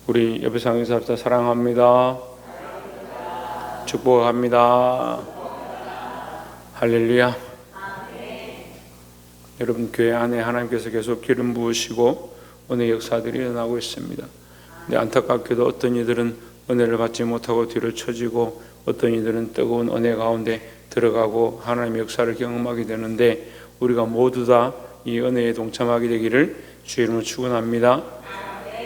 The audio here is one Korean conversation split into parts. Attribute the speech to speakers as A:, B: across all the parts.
A: 우리 옆에 상인사합시다. 사랑합니다. 축복합니다. 할렐루야. 여러분, 교회 안에 하나님께서 계속 기름 부으시고 은혜 역사들이 일어나고 있습니다. 근데 안타깝게도 어떤 이들은 은혜를 받지 못하고 뒤로 처지고, 어떤 이들은 뜨거운 은혜 가운데 들어가고 하나님의 역사를 경험하게 되는데, 우리가 모두 다 이 은혜에 동참하게 되기를 주의 이름으로 축원합니다.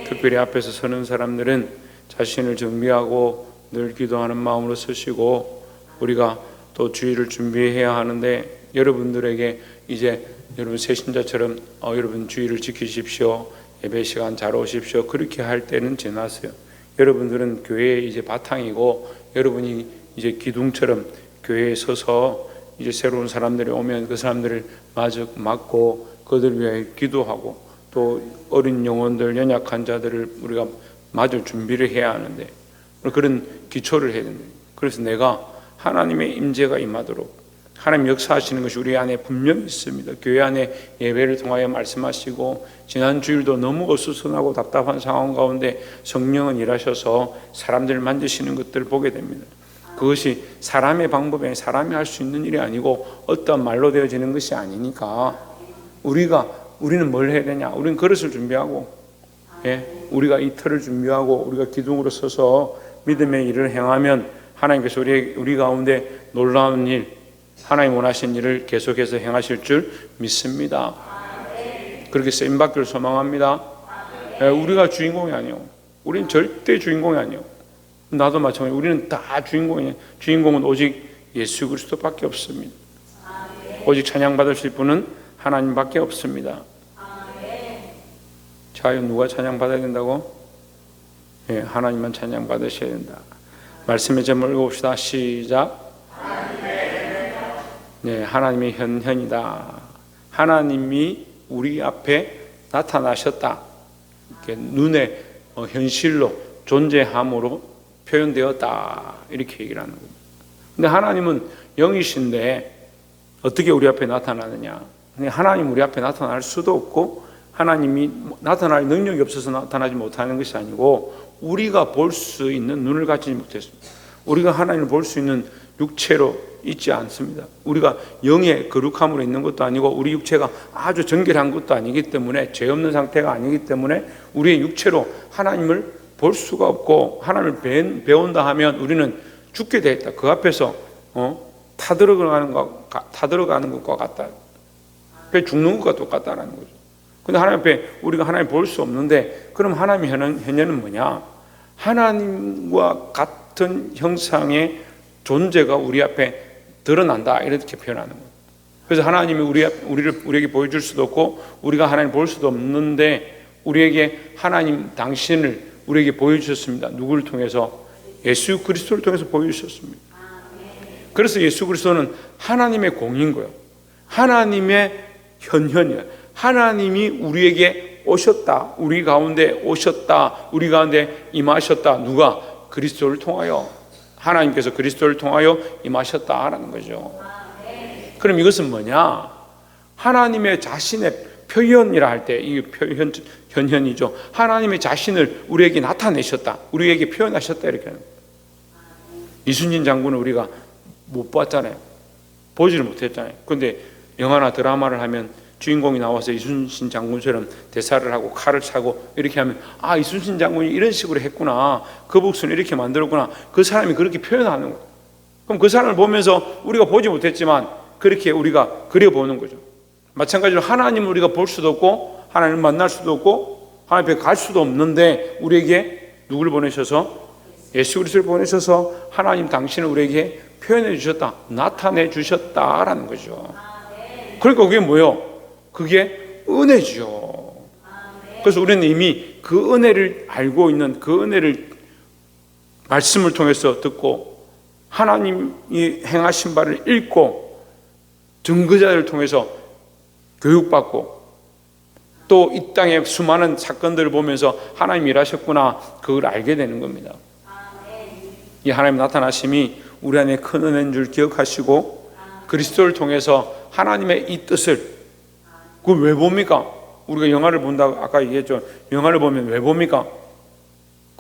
A: 특별히 앞에서 서는 사람들은 자신을 정비하고 늘 기도하는 마음으로 서시고, 우리가 또 주일을 준비해야 하는데, 여러분들에게 이제 여러분 새신자처럼 여러분 주일을 지키십시오, 예배 시간 잘 오십시오, 그렇게 할 때는 지났어요. 여러분들은 교회의 이제 바탕이고, 여러분이 이제 기둥처럼 교회에 서서 이제 새로운 사람들이 오면 그 사람들을 마저 맞고 그들 위해 기도하고, 또 어린 영혼들, 연약한 자들을 우리가 마저 준비를 해야 하는데, 그런 기초를 해야 된다. 그래서 내가 하나님의 임재가 임하도록, 하나님 역사하시는 것이 우리 안에 분명히 있습니다. 교회 안에 예배를 통하여 말씀하시고, 지난 주일도 너무 어수선하고 답답한 상황 가운데 성령은 일하셔서 사람들을 만드시는 것들을 보게 됩니다. 그것이 사람의 방법에 사람이 할 수 있는 일이 아니고 어떤 말로 되어지는 것이 아니니까, 우리는 뭘 해야 되냐? 우리는 그릇을 준비하고, 우리가 이 틀을 준비하고 우리가 기둥으로 서서 믿음의 일을 행하면 하나님께서 우리 가운데 놀라운 일, 하나님 원하신 일을 계속해서 행하실 줄 믿습니다. 그렇게 쓰임받기를 소망합니다. 우리가 주인공이 아니에요. 우리는 절대 주인공이 아니에요. 나도 마찬가지로 우리는 다 주인공이에요. 주인공은 오직 예수 그리스도밖에 없습니다. 오직 찬양받으실 분은 하나님밖에 없습니다. 자, 누가 찬양받아야 된다고? 하나님만 찬양받으셔야 된다. 말씀의 제목을 읽어봅시다. 시작. 하나님의 현현이다. 하나님이 우리 앞에 나타나셨다. 이렇게 눈에 현실로 존재함으로 표현되었다. 이렇게 얘기를 하는 겁니다. 근데 하나님은 영이신데 어떻게 우리 앞에 나타나느냐? 하나님 우리 앞에 나타날 수도 없고, 하나님이 나타날 능력이 없어서 나타나지 못하는 것이 아니고, 우리가 볼 수 있는 눈을 가지지 못했습니다. 우리가 하나님을 볼 수 있는 육체로 있지 않습니다. 우리가 영의 거룩함으로 있는 것도 아니고, 우리 육체가 아주 정결한 것도 아니기 때문에, 죄 없는 상태가 아니기 때문에 우리의 육체로 하나님을 볼 수가 없고, 하나님을 배운다 하면 우리는 죽게 되었다. 그 앞에서 타들어가는 것과 같다. 죽는 것과 똑같다라는 거죠. 근데 하나님 앞에 우리가 하나님 볼 수 없는데, 그럼 하나님의 현현은 뭐냐? 하나님과 같은 형상의 존재가 우리 앞에 드러난다, 이렇게 표현하는 거예요. 그래서 하나님이 우리에게 보여줄 수도 없고, 우리가 하나님 볼 수도 없는데, 우리에게 하나님 당신을 우리에게 보여주셨습니다. 누구를 통해서? 예수 그리스도를 통해서 보여주셨습니다. 그래서 예수 그리스도는 하나님의 공인 거예요. 하나님의 현현이에요. 하나님이 우리에게 오셨다, 우리 가운데 오셨다, 우리 가운데 임하셨다. 누가? 그리스도를 통하여. 하나님께서 그리스도를 통하여 임하셨다라는 거죠. 그럼 이것은 뭐냐? 하나님의 자신의 표현이라 할 때, 이 표현, 현현이죠. 하나님의 자신을 우리에게 나타내셨다, 우리에게 표현하셨다, 이렇게 하는 거예요. 이순신 장군은 우리가 못 봤잖아요. 보지를 못했잖아요. 그런데 영화나 드라마를 하면 주인공이 나와서 이순신 장군처럼 대사를 하고 칼을 차고 이렇게 하면, 아, 이순신 장군이 이런 식으로 했구나, 그 복수는 이렇게 만들었구나, 그 사람이 그렇게 표현하는 거예요. 그럼 그 사람을 보면서 우리가 보지 못했지만 그렇게 우리가 그려보는 거죠. 마찬가지로 하나님을 우리가 볼 수도 없고, 하나님을 만날 수도 없고, 하나님 앞에 갈 수도 없는데, 우리에게 누구를 보내셔서? 예수 그리스도를 보내셔서 하나님 당신을 우리에게 표현해 주셨다, 나타내 주셨다라는 거죠. 그러니까 그게 뭐예요? 그게 은혜죠. 그래서 우리는 이미 그 은혜를 알고 있는, 그 은혜를 말씀을 통해서 듣고, 하나님이 행하신 바를 읽고, 증거자를 통해서 교육받고, 또 이 땅의 수많은 사건들을 보면서 하나님이 일하셨구나, 그걸 알게 되는 겁니다. 이 하나님 나타나심이 우리 안에 큰 은혜인 줄 기억하시고, 그리스도를 통해서 하나님의 이 뜻을, 그걸 왜 봅니까? 우리가 영화를 본다고 아까 얘기했죠. 영화를 보면 왜 봅니까?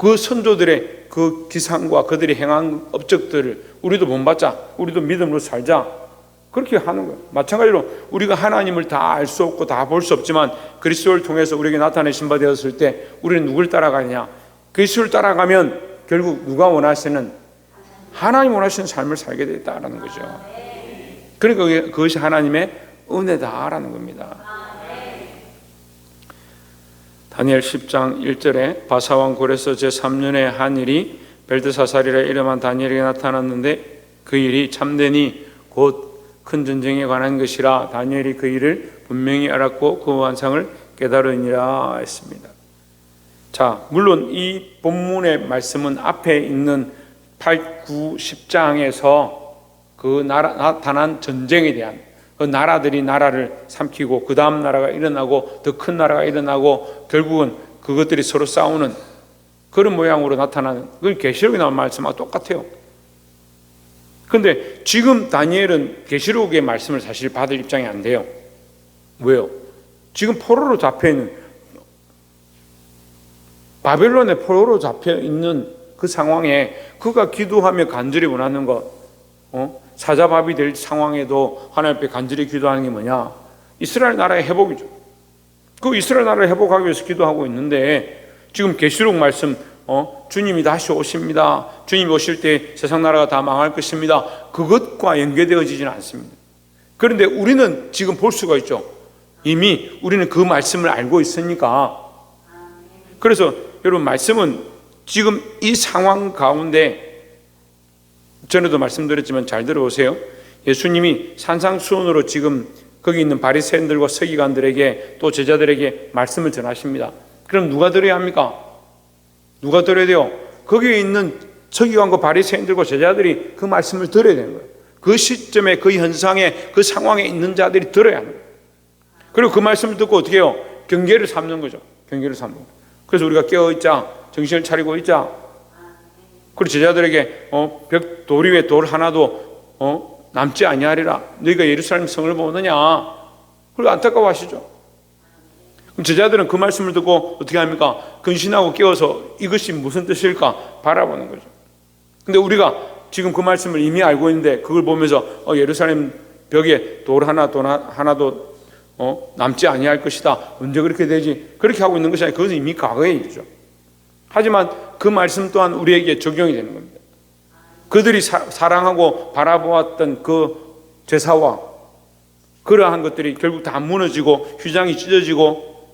A: 그 선조들의 그 기상과 그들이 행한 업적들을 우리도 본받자, 우리도 믿음으로 살자, 그렇게 하는 거예요. 마찬가지로 우리가 하나님을 다 알 수 없고 다 볼 수 없지만 그리스도를 통해서 우리에게 나타내신 바 되었을 때 우리는 누굴 따라가느냐? 그리스도를 따라가면 결국 누가 원하시는, 하나님 원하시는 삶을 살게 되었다라는 거죠. 그러니까 그것이 하나님의 은혜다라는 겁니다. 다니엘 10장 1절에 바사왕 고레스 제3년에 한 일이 벨드사살이라 이름한 다니엘에게 나타났는데 그 일이 참되니 곧 큰 전쟁에 관한 것이라 다니엘이 그 일을 분명히 알았고 그 환상을 깨달으니라 했습니다. 자, 물론 이 본문의 말씀은 앞에 있는 8, 9, 10장에서 그 나타난 전쟁에 대한, 그 나라들이 나라를 삼키고 그 다음 나라가 일어나고 더 큰 나라가 일어나고 결국은 그것들이 서로 싸우는 그런 모양으로 나타나는, 그 계시록에 나온 말씀하고 똑같아요. 그런데 지금 다니엘은 계시록의 말씀을 사실 받을 입장이 안 돼요. 왜요? 지금 포로로 잡혀있는, 바벨론의 포로로 잡혀있는 그 상황에 그가 기도하며 간절히 원하는 것, 사자밥이 될 상황에도 하나님 앞에 간절히 기도하는 게 뭐냐? 이스라엘 나라의 회복이죠. 그 이스라엘 나라를 회복하기 위해서 기도하고 있는데 지금 계시록 말씀, 주님이 다시 오십니다. 주님이 오실 때 세상 나라가 다 망할 것입니다. 그것과 연계되어지지는 않습니다. 그런데 우리는 지금 볼 수가 있죠. 이미 우리는 그 말씀을 알고 있으니까. 그래서 여러분, 말씀은 지금 이 상황 가운데, 전에도 말씀드렸지만 잘 들어보세요. 예수님이 산상수훈으로 지금 거기 있는 바리새인들과 서기관들에게 또 제자들에게 말씀을 전하십니다. 그럼 누가 들어야 합니까? 누가 들어야 돼요? 거기에 있는 서기관과 바리새인들과 제자들이 그 말씀을 들어야 되는 거예요. 그 시점에, 그 현상에, 그 상황에 있는 자들이 들어야 하는 거예요. 그리고 그 말씀을 듣고 어떻게 해요? 경계를 삼는 거죠. 경계를 삼는 거예요. 그래서 우리가 깨어있자, 정신을 차리고 있자. 그리고 제자들에게 벽 돌 위에 돌 하나도 남지 아니하리라. 너희가 예루살렘 성을 보느냐? 그리고 안타까워하시죠. 그럼 제자들은 그 말씀을 듣고 어떻게 합니까? 근신하고 깨어서 이것이 무슨 뜻일까 바라보는 거죠. 근데 우리가 지금 그 말씀을 이미 알고 있는데 그걸 보면서 예루살렘 벽에 돌 하나도 남지 아니할 것이다. 언제 그렇게 되지? 그렇게 하고 있는 것이 아니라 그것은 이미 과거의 일이죠. 하지만 그 말씀 또한 우리에게 적용이 되는 겁니다. 그들이 사랑하고 바라보았던 그 제사와 그러한 것들이 결국 다 무너지고 휘장이 찢어지고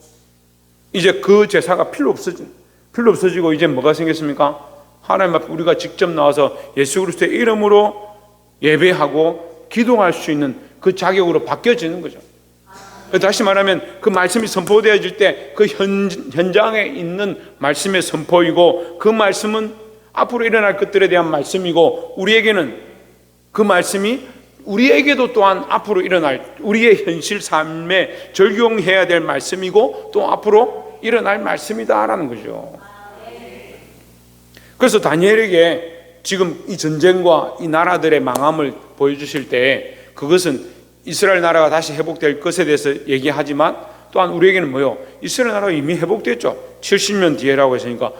A: 이제 그 제사가 필요 없어지고 이제 뭐가 생겼습니까? 하나님 앞에 우리가 직접 나와서 예수 그리스도의 이름으로 예배하고 기도할 수 있는 그 자격으로 바뀌어지는 거죠. 다시 말하면 그 말씀이 선포되어질 때 그 현장에 있는 말씀의 선포이고 그 말씀은 앞으로 일어날 것들에 대한 말씀이고 우리에게는 그 말씀이 우리에게도 또한 앞으로 일어날 우리의 현실 삶에 적용해야 될 말씀이고 또 앞으로 일어날 말씀이다라는 거죠. 그래서 다니엘에게 지금 이 전쟁과 이 나라들의 망함을 보여주실 때 그것은 이스라엘 나라가 다시 회복될 것에 대해서 얘기하지만 또한 우리에게는 뭐요? 이스라엘 나라가 이미 회복됐죠. 70년 뒤에라고 했으니까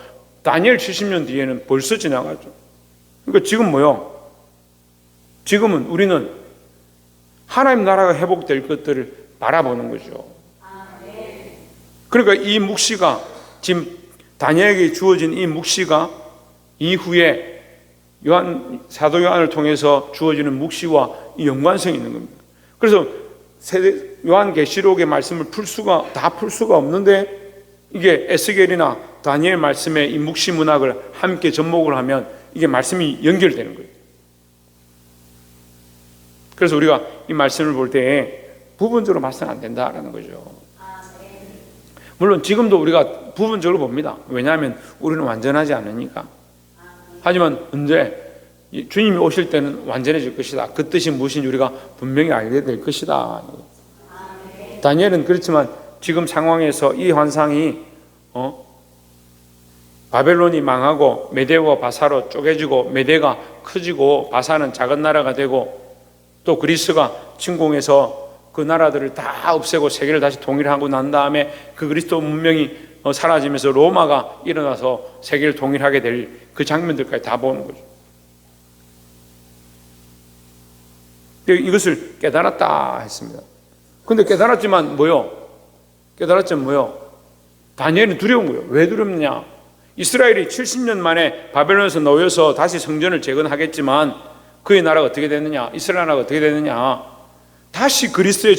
A: 다니엘 70년 뒤에는 벌써 지나갔죠. 그러니까 지금 뭐요? 지금은 우리는 하나님 나라가 회복될 것들을 바라보는 거죠. 그러니까 이 묵시가 지금 다니엘에게 주어진 이 묵시가 이후에 사도 요한을 통해서 주어지는 묵시와 이 연관성이 있는 겁니다. 그래서 요한계시록의 말씀을 다 풀 수가 없는데 이게 에스겔이나 다니엘 말씀의 이 묵시 문학을 함께 접목을 하면 이게 말씀이 연결되는 거예요. 그래서 우리가 이 말씀을 볼 때 부분적으로 봐서는 안 된다라는 거죠. 물론 지금도 우리가 부분적으로 봅니다. 왜냐하면 우리는 완전하지 않으니까. 하지만 언제 주님이 오실 때는 완전해질 것이다. 그 뜻이 무엇인지 우리가 분명히 알게 될 것이다. 다니엘은 그렇지만 지금 상황에서 이 환상이 바벨론이 망하고 메대와 바사로 쪼개지고 메대가 커지고 바사는 작은 나라가 되고 또 그리스가 침공해서 그 나라들을 다 없애고 세계를 다시 통일하고 난 다음에 그 그리스도 문명이 사라지면서 로마가 일어나서 세계를 통일하게 될 그 장면들까지 다 보는 거죠. 이것을 깨달았다 했습니다. 근데 깨달았지만 뭐요? 깨달았지만 뭐요? 다니엘은 두려운 거예요. 왜 두렵느냐? 이스라엘이 70년 만에 바벨론에서 놓여서 다시 성전을 재건하겠지만 그의 나라가 어떻게 됐느냐? 이스라엘 나라가 어떻게 됐느냐? 다시 그리스의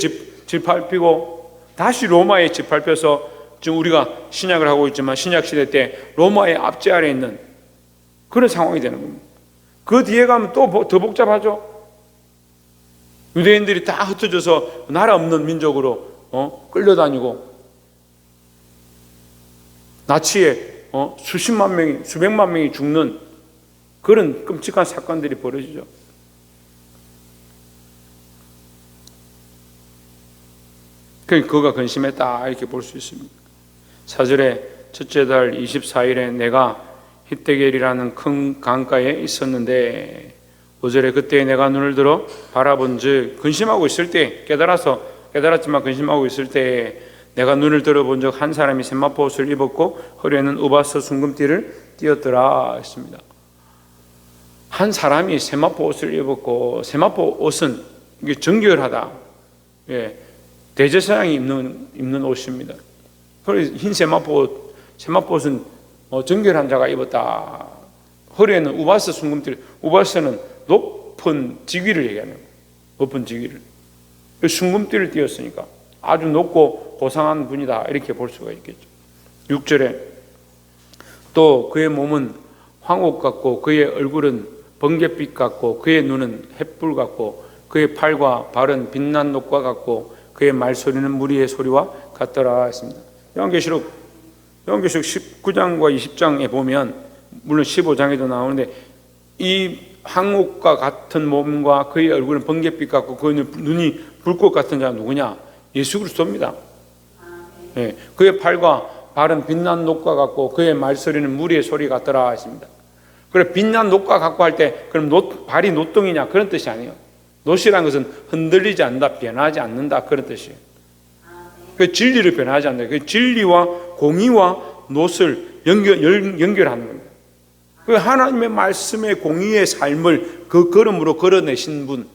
A: 짓밟히고 다시 로마의 짓밟혀서 지금 우리가 신약을 하고 있지만 신약 시대 때 로마의 압제 아래에 있는 그런 상황이 되는 겁니다. 그 뒤에 가면 또 더 복잡하죠. 유대인들이 다 흩어져서 나라 없는 민족으로 끌려다니고 나치에 수십만 명이 수백만 명이 죽는 그런 끔찍한 사건들이 벌어지죠. 그가 근심했다 이렇게 볼 수 있습니다. 4절에 첫째 달 24일에 내가 hitdegel이라는 큰 강가에 있었는데 5절에 그때 내가 눈을 들어 바라본즉 근심하고 있을 때 깨달았지만 근심하고 있을 때 내가 눈을 들어본 적 한 사람이 세마포 옷을 입었고 허리에는 우바스 순금띠를 띠었더라 했습니다. 한 사람이 세마포 옷을 입었고 세마포 옷은 이게 정결하다. 대제사장이 입는 옷입니다. 그래서 흰 세마포 옷은 정결한 자가 입었다. 허리에는 우바스 순금띠, 우바스는 높은 직위를 얘기하는 거예요. 높은 직위를. 순금띠를 띄었으니까 아주 높고 고상한 분이다 이렇게 볼 수가 있겠죠. 6절에 또 그의 몸은 황옥 같고 그의 얼굴은 번갯빛 같고 그의 눈은 햇불 같고 그의 팔과 발은 빛난 녹과 같고 그의 말소리는 무리의 소리와 같더라 했습니다. 요한계시록 19장과 20장에 보면 물론 15장에도 나오는데 이 황옥과 같은 몸과 그의 얼굴은 번갯빛 같고 그의 눈이 불꽃 같은 자가 누구냐? 예수 그리스도입니다. 그의 팔과 발은 빛난 녹과 같고 그의 말소리는 무리의 소리 같더라 했습니다. 그래 빛난 녹과 같고 할 때 그럼 발이 노동이냐 그런 뜻이 아니에요. 노시라는 것은 흔들리지 않는다, 변하지 않는다 그런 뜻이에요. 그 진리를 변하지 않는다. 그 진리와 공의와 노를 연결하는 겁니다. 그 하나님의 말씀의 공의의 삶을 그 걸음으로 걸어내신 분,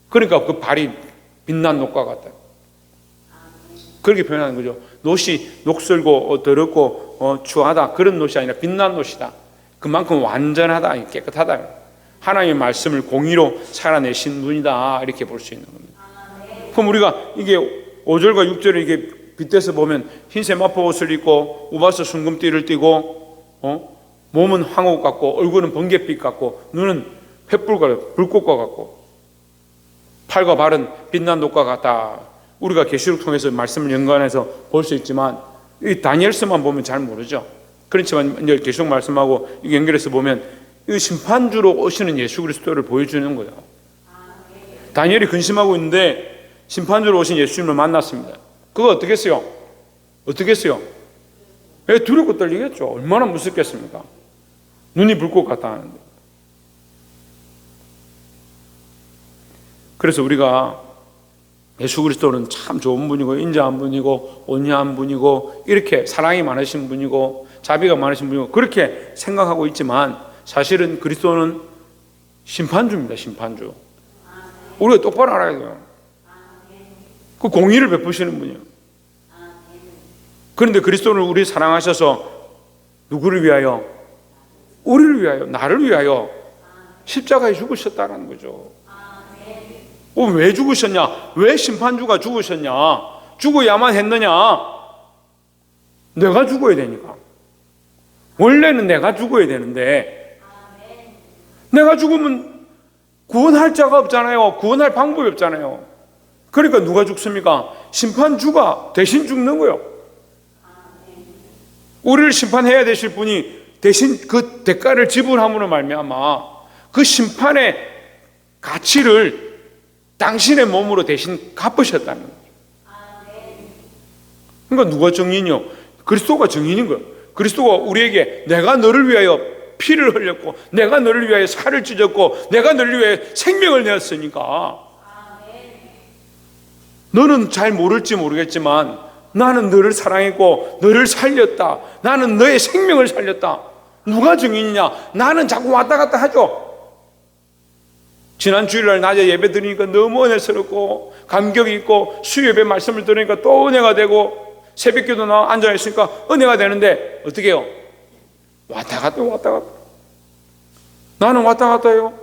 A: 그러니까 그 발이 빛난 녹과 같다. 그렇게 표현하는 거죠. 노시 녹슬고 더럽고 추하다 그런 노시 아니라 빛난 노시다. 그만큼 완전하다, 깨끗하다. 하나님의 말씀을 공의로 살아내신 분이다 이렇게 볼 수 있는 겁니다. 그럼 우리가 이게 5절과 6절을 이게 빗대서 보면 흰 세마포 옷을 입고 우바스 순금띠를 띠고 몸은 황옥 같고 얼굴은 번갯빛 같고 눈은 횃불과 불꽃과 같고 팔과 발은 빛난 녹과 같다. 우리가 계시록 통해서 말씀을 연관해서 볼 수 있지만 이 다니엘서만 보면 잘 모르죠. 그렇지만 이제 계시록 말씀하고 이게 연결해서 보면 이 심판주로 오시는 예수 그리스도를 보여주는 거예요. 다니엘이 근심하고 있는데 심판주로 오신 예수님을 만났습니다. 그거 어떻게 했어요? 두렵고 떨리겠죠. 얼마나 무섭겠습니까? 눈이 불꽃 같다 하는데. 그래서 우리가 예수 그리스도는 참 좋은 분이고 인자한 분이고 온유한 분이고 이렇게 사랑이 많으신 분이고 자비가 많으신 분이고 그렇게 생각하고 있지만 사실은 그리스도는 심판주입니다. 심판주. 우리가 똑바로 알아야 돼요. 그 공의를 베푸시는 분이에요. 그런데 그리스도는 우리 사랑하셔서 누구를 위하여? 우리를 위하여, 나를 위하여 십자가에 죽으셨다는 거죠. 왜 죽으셨냐? 왜 심판주가 죽으셨냐? 죽어야만 했느냐? 내가 죽어야 되니까. 원래는 내가 죽어야 되는데 내가 죽으면 구원할 자가 없잖아요. 구원할 방법이 없잖아요. 그러니까 누가 죽습니까? 심판주가 대신 죽는 거예요. 우리를 심판해야 되실 분이 대신 그 대가를 지불함으로 말미암아 그 심판의 가치를 당신의 몸으로 대신 갚으셨다는 거죠. 그러니까 누가 증인이요? 그리스도가 증인인 거예요. 그리스도가 우리에게 내가 너를 위하여 피를 흘렸고 내가 너를 위하여 살을 찢었고 내가 너를 위하여 생명을 내었으니까 너는 잘 모를지 모르겠지만 나는 너를 사랑했고 너를 살렸다. 나는 너의 생명을 살렸다. 누가 증인이냐? 나는 자꾸 왔다 갔다 하죠. 지난 주일날 낮에 예배 드리니까 너무 은혜스럽고 감격이 있고 수요예배 말씀을 들으니까 또 은혜가 되고 새벽기도 나 앉아있으니까 은혜가 되는데 어떻게 해요? 왔다 갔다 왔다 갔다. 나는 왔다 갔다 해요.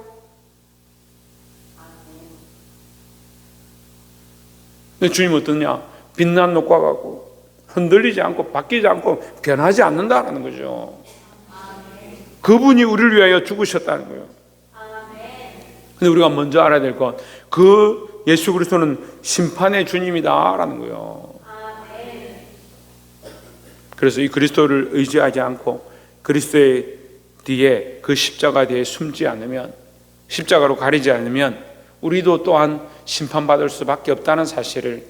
A: 근데 주님 어떠냐? 빛난 녹과 같고 흔들리지 않고 바뀌지 않고 변하지 않는다는 거죠. 그분이 우리를 위하여 죽으셨다는 거예요. 근데 우리가 먼저 알아야 될 건 그 예수 그리스도는 심판의 주님이다라는 거예요. 그래서 이 그리스도를 의지하지 않고 그리스도의 뒤에 그 십자가 뒤에 숨지 않으면, 십자가로 가리지 않으면 우리도 또한 심판받을 수밖에 없다는 사실을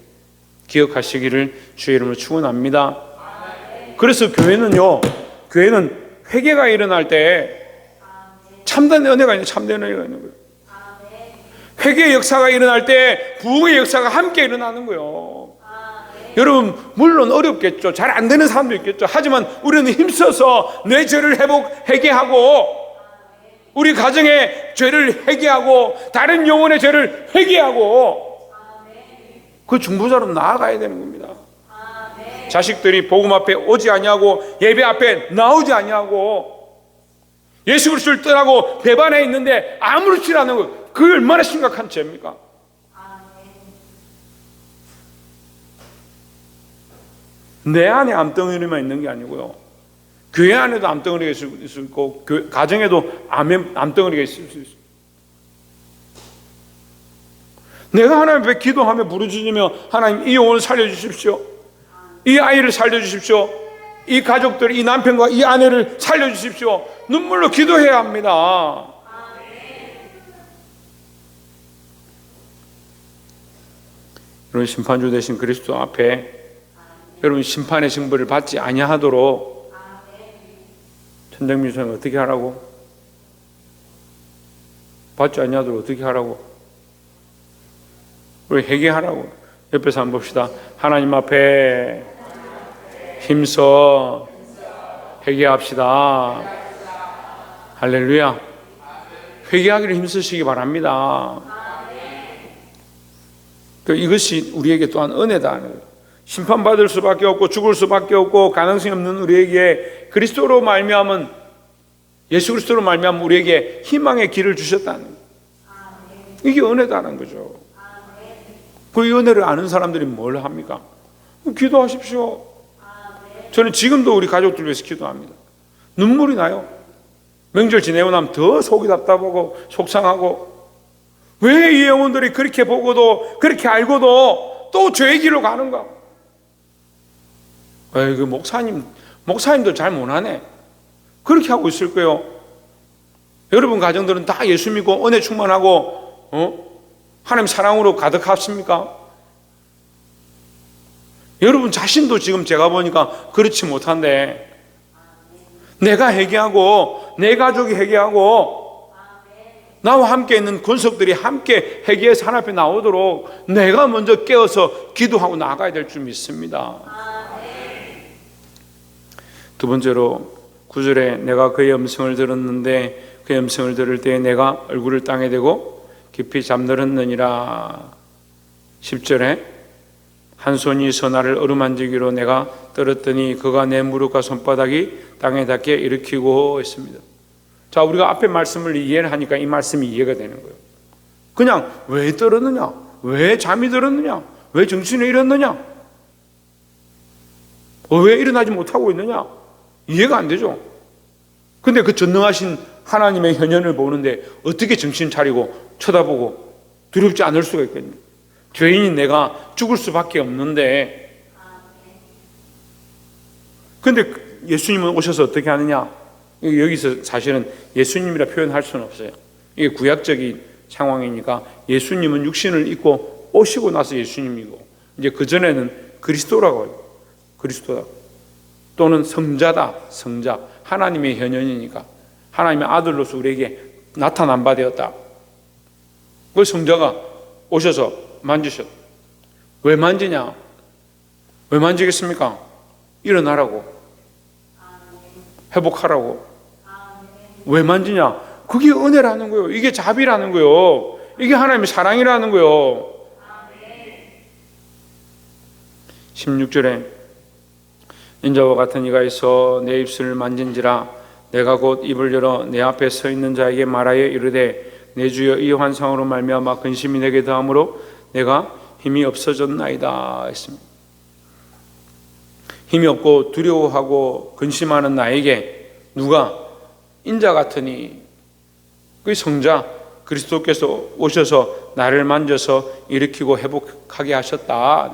A: 기억하시기를 주의 이름으로 축원합니다. 그래서 교회는 회개가 일어날 때 참된 은혜가 있는, 참된 은혜가 있는 거예요. 회개의 역사가 일어날 때 부흥의 역사가 함께 일어나는 거예요. 여러분, 물론 어렵겠죠. 잘 안 되는 사람도 있겠죠. 하지만 우리는 힘써서 내 죄를 회개하고, 우리 가정의 죄를 회개하고, 다른 영혼의 죄를 회개하고, 그 중보자로 나아가야 되는 겁니다. 자식들이 복음 앞에 오지 아니하고 예배 앞에 나오지 아니하고 예수 그리스도를 떠나고 배반해 있는데 아무렇지 않은 것, 그게 얼마나 심각한 죄입니까? 내 안에 암덩어리만 있는 게 아니고요, 교회 안에도 암덩어리가 있을 수 있고 가정에도 암덩어리가 있을 수 있어요. 내가 하나님 앞에 기도하며 부르짖으며 하나님 이 영혼을 살려주십시오, 이 아이를 살려주십시오, 이 가족들, 이 남편과 이 아내를 살려주십시오, 눈물로 기도해야 합니다. 여러분, 심판주 되신 그리스도 앞에 여러분 심판의 징벌을 받지 아니하도록 천정민수는 어떻게 하라고? 받지 아니하도록 어떻게 하라고? 우리 회개하라고. 옆에서 한번 봅시다. 하나님 앞에 힘써 회개합시다. 할렐루야. 회개하기를 힘쓰시기 바랍니다. 이것이 우리에게 또한 은혜다. 심판받을 수밖에 없고 죽을 수밖에 없고 가능성이 없는 우리에게 그리스도로 말미암은, 예수 그리스도로 말미암은 우리에게 희망의 길을 주셨다는 거예요. 이게 은혜다는 거죠. 그 은혜를 아는 사람들이 뭘 합니까? 기도하십시오. 저는 지금도 우리 가족들 위해서 기도합니다. 눈물이 나요. 명절 지내고 나면 더 속이 답답하고 속상하고, 왜 이 영혼들이 그렇게 보고도 그렇게 알고도 또 죄의 길로 가는가? 그 목사님도 잘 못하네. 그렇게 하고 있을 거예요. 여러분 가정들은 다 예수 믿고 은혜 충만하고 하나님 사랑으로 가득하십니까? 여러분 자신도 지금 제가 보니까 그렇지 못한데, 내가 회개하고 내 가족이 회개하고 나와 함께 있는 권속들이 함께 회개해서 하나님 앞에 나오도록 내가 먼저 깨어서 기도하고 나가야 될 줄 믿습니다. 두 번째로 9절에 내가 그의 음성을 들었는데 그의 음성을 들을 때에 내가 얼굴을 땅에 대고 깊이 잠들었느니라. 10절에 한 손이 나를 어루만지기로 내가 떨었더니 그가 내 무릎과 손바닥이 땅에 닿게 일으키고 있습니다. 자, 우리가 앞에 말씀을 이해를 하니까 이 말씀이 이해가 되는 거예요. 그냥 왜 떨었느냐? 왜 잠이 들었느냐? 왜 정신이 잃었느냐? 왜 일어나지 못하고 있느냐? 이해가 안 되죠. 근데 그 전능하신 하나님의 현현을 보는데 어떻게 정신 차리고 쳐다보고 두렵지 않을 수가 있겠냐? 죄인인 내가 죽을 수밖에 없는데, 근데 예수님은 오셔서 어떻게 하느냐? 여기서 사실은 예수님이라 표현할 수는 없어요. 이게 구약적인 상황이니까 예수님은 육신을 입고 오시고 나서 예수님이고, 이제 그전에는 그리스도라고 해요. 그리스도다. 또는 성자다. 성자. 하나님의 현현이니까 하나님의 아들로서 우리에게 나타난 바 되었다. 그 성자가 오셔서 만지셨다. 왜 만지냐? 왜 만지겠습니까? 일어나라고, 회복하라고. 왜 만지냐? 그게 은혜라는 거예요. 이게 자비라는 거예요. 이게 하나님의 사랑이라는 거예요. 16절에 인자와 같은 이가 있어 내 입술을 만진지라 내가 곧 입을 열어 내 앞에 서 있는 자에게 말하여 이르되 내 주여 이 환상으로 말미암아 근심이 내게 더함으로 내가 힘이 없어졌나이다 했습니다. 힘이 없고 두려워하고 근심하는 나에게 누가 인자 같으니 그 성자 그리스도께서 오셔서 나를 만져서 일으키고 회복하게 하셨다.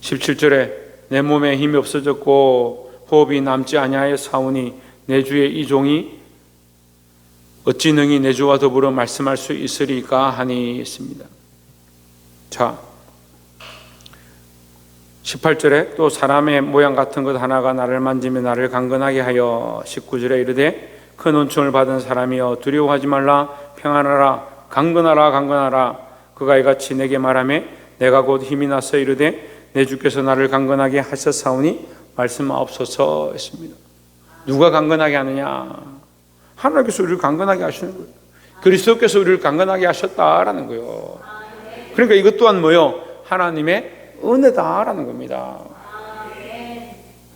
A: 17절에 내 몸에 힘이 없어졌고 호흡이 남지 아니하여 사오니 내 주의 이 종이 어찌 능히 내 주와 더불어 말씀할 수 있으리까 하니 했습니다. 자, 18절에 또 사람의 모양 같은 것 하나가 나를 만지며 나를 강건하게 하여 19절에 이르되 큰 은총을 받은 사람이여 두려워하지 말라 평안하라 강건하라 강건하라 그가 이같이 내게 말하며 내가 곧 힘이 나서 이르되 내 주께서 나를 강건하게 하셨사오니 말씀하옵소서 했습니다. 누가 강건하게 하느냐? 하나님께서 우리를 강건하게 하시는 거예요. 그리스도께서 우리를 강건하게 하셨다라는 거예요. 그러니까 이것 또한 뭐요? 하나님의 은혜다라는 겁니다.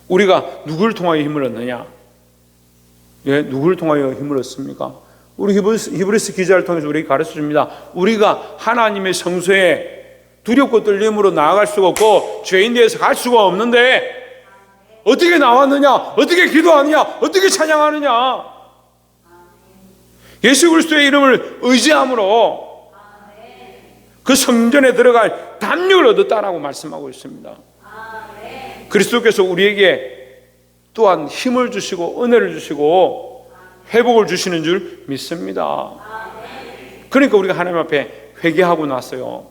A: 우리가 누구를 통하여 힘을 얻느냐? 예, 누구를 통하여 힘을 얻습니까? 우리 히브리서 기자를 통해서 우리에게 가르쳐 줍니다. 우리가 하나님의 성소에 두렵고 떨림으로 나아갈 수가 없고 죄인 되어서 갈 수가 없는데 어떻게 나왔느냐? 어떻게 기도하느냐? 어떻게 찬양하느냐? 예수 그리스도의 이름을 의지함으로 그 성전에 들어갈 담력을 얻었다라고 말씀하고 있습니다. 그리스도께서 우리에게 또한 힘을 주시고 은혜를 주시고 회복을 주시는 줄 믿습니다. 그러니까 우리가 하나님 앞에 회개하고 났어요.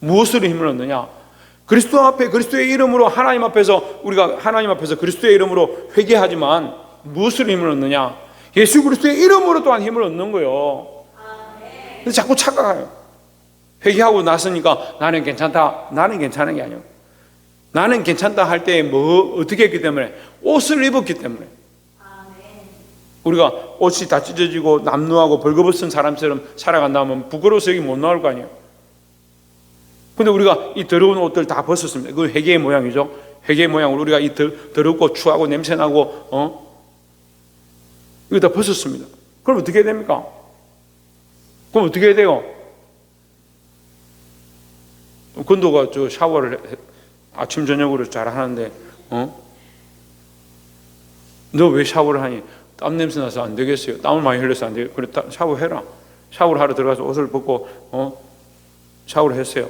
A: 무엇으로 힘을 얻느냐? 그리스도 앞에 그리스도의 이름으로 하나님 앞에서 우리가 하나님 앞에서 그리스도의 이름으로 회개하지만 무엇으로 힘을 얻느냐? 예수 그리스도의 이름으로 또한 힘을 얻는 거예요. 그래서 자꾸 착각해요. 회개하고 났으니까 나는 괜찮다. 나는 괜찮은 게 아니에요. 나는 괜찮다 할 때 뭐 어떻게 했기 때문에? 옷을 입었기 때문에. 우리가 옷이 다 찢어지고 남루하고 벌거벗은 사람처럼 살아간다면 부끄러워서 여기 못 나올 거 아니에요. 근데 우리가 이 더러운 옷들 다 벗었습니다. 그 회개의 모양이죠. 회개의 모양으로 우리가 이 더럽고 추하고 냄새나고 이거 다 벗었습니다. 그럼 어떻게 해야 됩니까? 그럼 어떻게 해야 돼요? 건도가 저 샤워를 아침 저녁으로 잘 하는데 너 왜 샤워를 하니? 땀 냄새 나서 안 되겠어요. 땀을 많이 흘려서 안 돼요. 그래 샤워해라. 샤워를 하러 들어가서 옷을 벗고 샤워를 했어요.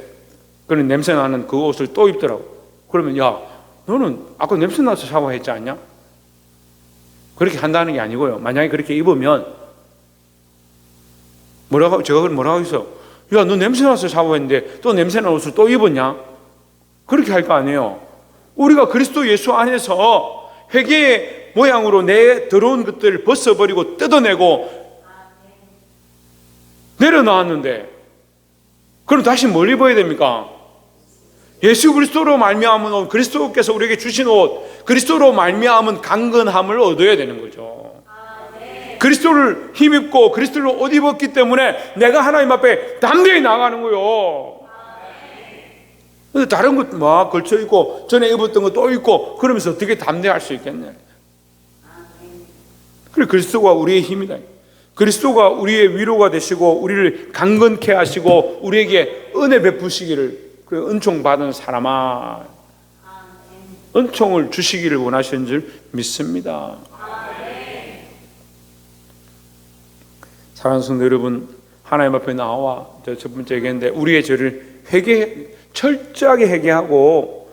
A: 그런 냄새 나는 그 옷을 또 입더라고. 그러면 야 너는 아까 냄새 나서 샤워했지 않냐? 그렇게 한다는 게 아니고요. 만약에 그렇게 입으면 제가 뭐라고 했어? 야 너 냄새 나서 샤워했는데 또 냄새 난 옷을 또 입었냐? 그렇게 할 거 아니에요. 우리가 그리스도 예수 안에서 회개의 모양으로 내 더러운 것들을 벗어버리고 뜯어내고 내려놓았는데 그럼 다시 뭘 입어야 됩니까? 예수 그리스도로 말미암은 옷, 그리스도께서 우리에게 주신 옷, 그리스도로 말미암은 강건함을 얻어야 되는 거죠. 그리스도를 힘입고 그리스도를 옷 입었기 때문에 내가 하나님 앞에 담대히 나가는 거예요. 근데 다른 것 막 걸쳐 입고 전에 입었던 거 또 입고 그러면서 어떻게 담대할 수 있겠냐? 그래 그리스도가 우리의 힘이다. 그리스도가 우리의 위로가 되시고 우리를 강건케 하시고 우리에게 은혜 베푸시기를 그 은총 받은 사람아 은총을 주시기를 원하시는 줄 믿습니다. 사랑하는 성도 여러분, 하나님 앞에 나와 첫 번째 얘기했는데 우리의 죄를 철저하게 회개하고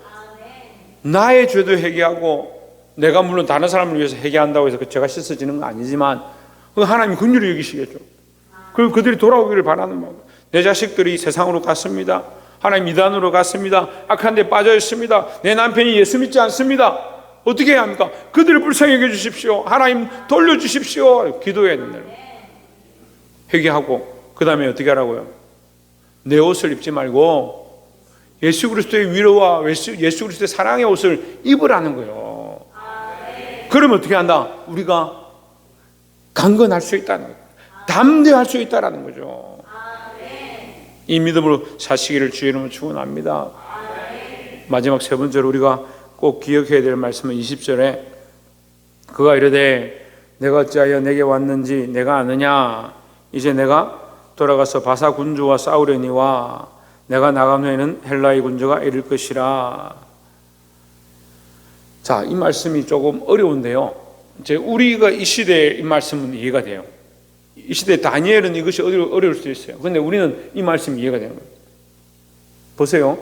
A: 나의 죄도 회개하고 내가 물론 다른 사람을 위해서 회개한다고 해서 그 죄가 씻어지는 건 아니지만 하나님 긍휼히 여기시겠죠. 그리고 그들이 돌아오기를 바라는 마음. 내 자식들이 세상으로 갔습니다. 하나님 이단으로 갔습니다. 악한 데 빠져 있습니다. 내 남편이 예수 믿지 않습니다. 어떻게 해야 합니까? 그들을 불쌍히 여겨 주십시오. 하나님 돌려주십시오. 기도해야 된다. 회개하고 그 다음에 어떻게 하라고요? 내 옷을 입지 말고 예수 그리스도의 위로와 예수 그리스도의 사랑의 옷을 입으라는 거예요. 그러면 어떻게 한다? 우리가 강건할 수 있다는 거예요. 담대할 수 있다는 거죠. 이 믿음으로 사시기를 주의 이름으로 축원합니다. 마지막 세 번째로 우리가 꼭 기억해야 될 말씀은 20절에 그가 이르되 내가 어찌하여 내게 왔는지 내가 아느냐? 이제 내가 돌아가서 바사 군주와 싸우려니와 내가 나간 후에는 헬라의 군주가 이를 것이라. 자, 이 말씀이 조금 어려운데요. 이제 우리가 이 시대에 이 말씀은 이해가 돼요. 이 시대 다니엘은 이것이 어려울 수 있어요. 그런데 우리는 이 말씀이 이해가 되는 거예요. 보세요.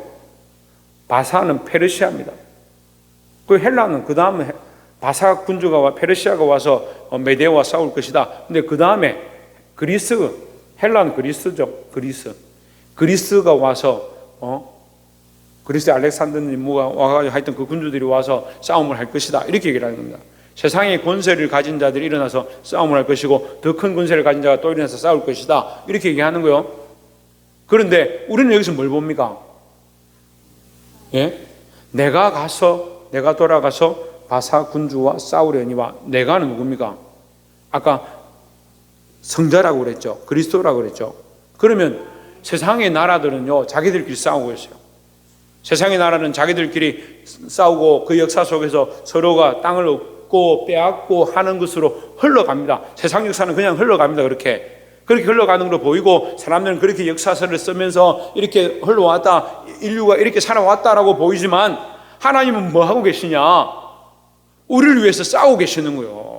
A: 바사는 페르시아입니다. 그 헬라는 그 다음에 바사 군주가 페르시아가 와서 메데와 싸울 것이다. 근데 그 다음에 그리스, 헬라는 그리스죠. 그리스가 와서 그리스 알렉산더님 뭐가 와가지고 하여튼 그 군주들이 와서 싸움을 할 것이다. 이렇게 얘기를 하는 겁니다. 세상의 권세를 가진 자들이 일어나서 싸움을 할 것이고 더 큰 권세를 가진 자가 또 일어나서 싸울 것이다. 이렇게 얘기하는 거예요. 그런데 우리는 여기서 뭘 봅니까? 예? 내가 돌아가서 바사 군주와 싸우려니와 내가는 누굽니까? 아까 성자라고 그랬죠. 그리스도라고 그랬죠. 그러면 세상의 나라들은요, 자기들끼리 싸우고 있어요. 세상의 나라는 자기들끼리 싸우고 그 역사 속에서 서로가 땅을 얻고 빼앗고 하는 것으로 흘러갑니다. 세상 역사는 그냥 흘러갑니다. 그렇게 흘러가는 걸로 보이고 사람들은 그렇게 역사서를 쓰면서 이렇게 흘러왔다, 인류가 이렇게 살아왔다라고 보이지만 하나님은 뭐 하고 계시냐? 우리를 위해서 싸우고 계시는 거예요.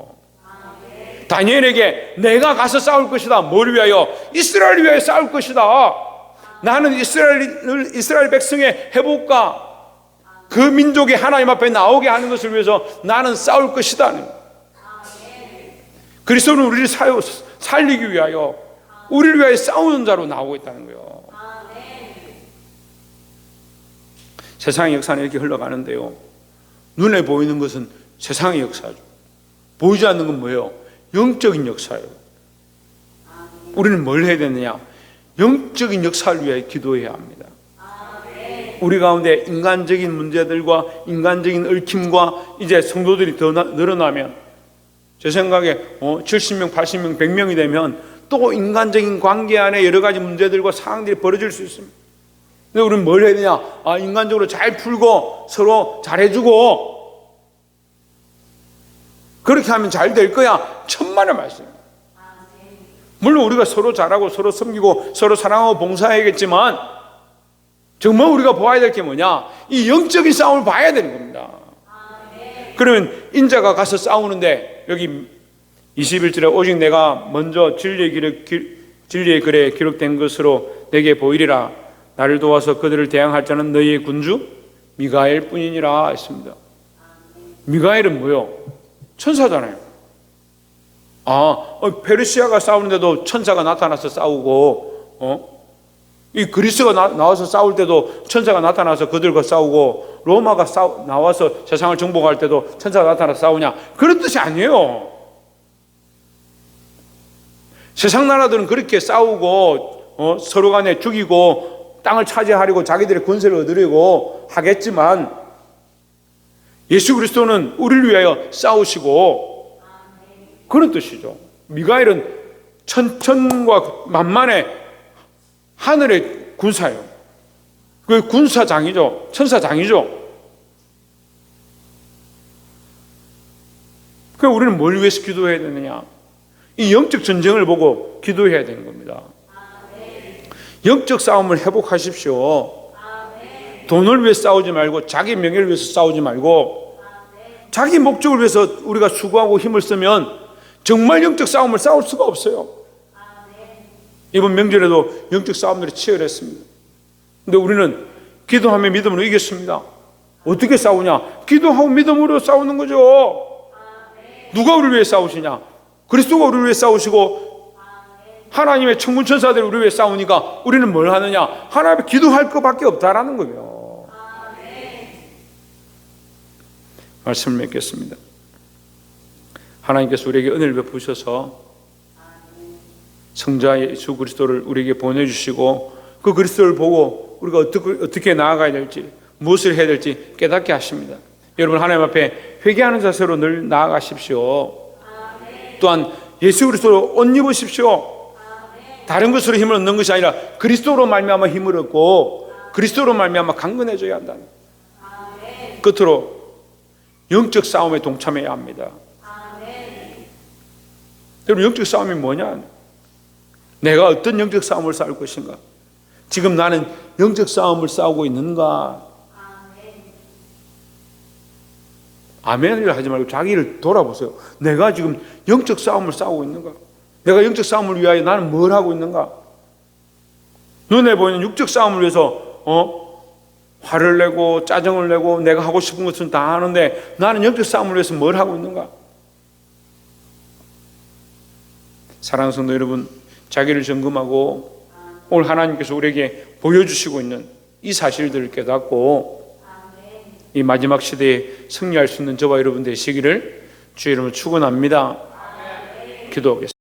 A: 다니엘에게 내가 가서 싸울 것이다. 뭘 위하여? 이스라엘을 위하여 싸울 것이다. 나는 이스라엘 백성의 회복과 그 민족이 하나님 앞에 나오게 하는 것을 위해서 나는 싸울 것이다. 그리스도는 우리를 살리기 위하여 우리를 위하여 싸우는 자로 나오고 있다는 거예요. 세상의 역사는 이렇게 흘러가는데요, 눈에 보이는 것은 세상의 역사죠. 보이지 않는 건 뭐예요? 영적인 역사예요. 우리는 뭘 해야 되느냐? 영적인 역사를 위해 기도해야 합니다. 우리 가운데 인간적인 문제들과 인간적인 얽힘과 이제 성도들이 더 늘어나면, 제 생각에 70명, 80명, 100명이 되면 또 인간적인 관계 안에 여러 가지 문제들과 상황들이 벌어질 수 있습니다. 근데 우리는 뭘 해야 되냐? 인간적으로 잘 풀고 서로 잘해주고 그렇게 하면 잘 될 거야. 천만의 말씀. 물론 우리가 서로 잘하고 서로 섬기고 서로 사랑하고 봉사해야겠지만 정말 우리가 봐야 될 게 뭐냐? 이 영적인 싸움을 봐야 되는 겁니다. 그러면 인자가 가서 싸우는데 여기 21절에 오직 내가 먼저 진리의 글에 기록된 것으로 내게 보이리라. 나를 도와서 그들을 대항할 자는 너희의 군주 미가엘 뿐이니라 했습니다. 미가엘은 뭐요? 천사잖아요. 페르시아가 싸우는데도 천사가 나타나서 싸우고, 이 그리스가 나와서 싸울 때도 천사가 나타나서 그들과 싸우고, 로마가 나와서 세상을 정복할 때도 천사가 나타나서 싸우냐? 그런 뜻이 아니에요. 세상 나라들은 그렇게 싸우고 서로 간에 죽이고 땅을 차지하려고 자기들의 권세를 얻으려고 하겠지만 예수 그리스도는 우리를 위하여 싸우시고 그런 뜻이죠. 미가엘은 천천과 만만의 하늘의 군사예요. 그 군사장이죠. 천사장이죠. 그러니까 우리는 뭘 위해서 기도해야 되느냐? 이 영적 전쟁을 보고 기도해야 되는 겁니다. 영적 싸움을 회복하십시오. 돈을 위해 싸우지 말고 자기 명예를 위해서 싸우지 말고 자기 목적을 위해서 우리가 수고하고 힘을 쓰면 정말 영적 싸움을 싸울 수가 없어요. 이번 명절에도 영적 싸움들이 치열했습니다. 근데 우리는 기도하며 믿음으로 이겼습니다. 어떻게 싸우냐? 기도하고 믿음으로 싸우는 거죠. 누가 우리를 위해 싸우시냐? 그리스도가 우리를 위해 싸우시고 하나님의 천군천사들이 우리를 위해 싸우니까 우리는 뭘 하느냐? 하나님 앞에 기도할 것밖에 없다라는 거예요. 말씀을 맺겠습니다. 하나님께서 우리에게 은혜를 베푸셔서 성자 예수 그리스도를 우리에게 보내주시고 그 그리스도를 보고 우리가 어떻게 나아가야 될지, 무엇을 해야 될지 깨닫게 하십니다. 여러분, 하나님 앞에 회개하는 자세로 늘 나아가십시오. 또한 예수 그리스도로 옷 입으십시오. 다른 것으로 힘을 얻는 것이 아니라 그리스도로 말미암아 힘을 얻고 그리스도로 말미암아 강건해져야 한다. 끝으로 영적 싸움에 동참해야 합니다. 여러분, 영적 싸움이 뭐냐? 내가 어떤 영적 싸움을 싸울 것인가? 지금 나는 영적 싸움을 싸우고 있는가? 아멘을 하지 말고 자기를 돌아보세요. 내가 지금 영적 싸움을 싸우고 있는가? 내가 영적 싸움을 위하여 나는 뭘 하고 있는가? 눈에 보이는 육적 싸움을 위해서 화를 내고 짜증을 내고 내가 하고 싶은 것은 다 하는데 나는 영적 싸움을 위해서 뭘 하고 있는가? 사랑하는 성도 여러분, 자기를 점검하고 오늘 하나님께서 우리에게 보여주시고 있는 이 사실들을 깨닫고 이 마지막 시대에 승리할 수 있는 저와 여러분 되시기를 주의 이름으로 축원합니다. 기도하겠습니다.